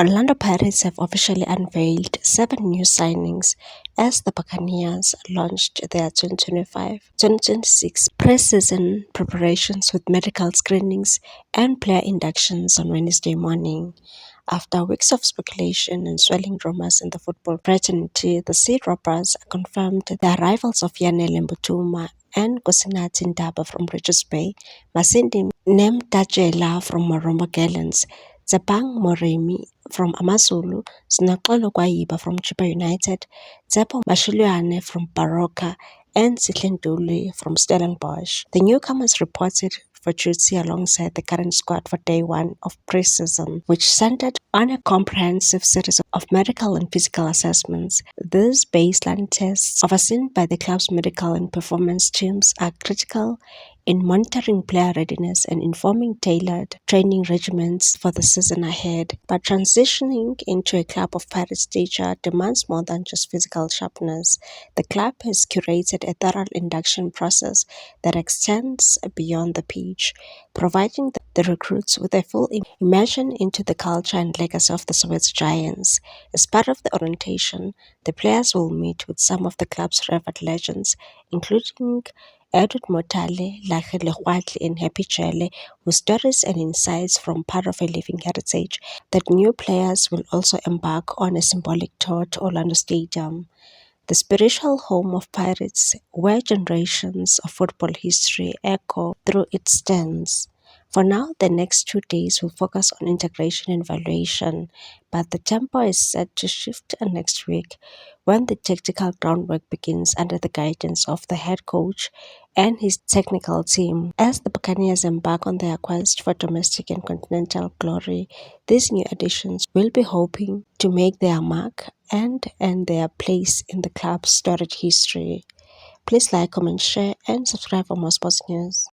Orlando Pirates have officially unveiled 7 new signings as the Buccaneers launched their 2025-2026 preseason preparations with medical screenings and player inductions on Wednesday morning. After weeks of speculation and swirling rumors in the football fraternity, the Sea Robbers confirmed the arrivals of Yanele Mbutuma and Kosinati Ndaba from Richards Bay, Masindi Nemtatjela from Morombo Gallants, Tsepang Moremi from Amazulu, Sinoxolo Kwayiba from Chippa United, Tsepo Mashilwane from Baroka, and Sitlenduli from Stellenbosch. The newcomers reported for duty alongside the current squad for day one of pre-season, which centered on a comprehensive series of medical and physical assessments. These baseline tests, overseen by the club's medical and performance teams, are critical in monitoring player readiness and informing tailored training regimens for the season ahead. But transitioning into a club of Pirates stature demands more than just physical sharpness. The club has curated a thorough induction process that extends beyond the pitch, providing the recruits with a full immersion into the culture and legacy of the Soweto Giants. As part of the orientation, the players will meet with some of the club's revered legends, including Edward Motale, Lahele Kgwatle and Happy Jele, whose stories and insights form part of a living heritage. That new players will also embark on a symbolic tour to Orlando Stadium, the spiritual home of Pirates, where generations of football history echo through its stands. For now, the next 2 days will focus on integration and evaluation, but the tempo is set to shift next week when the tactical groundwork begins under the guidance of the head coach and his technical team. As the Buccaneers embark on their quest for domestic and continental glory, these new additions will be hoping to make their mark and earn their place in the club's storied history. Please like, comment, share, and subscribe for more sports news.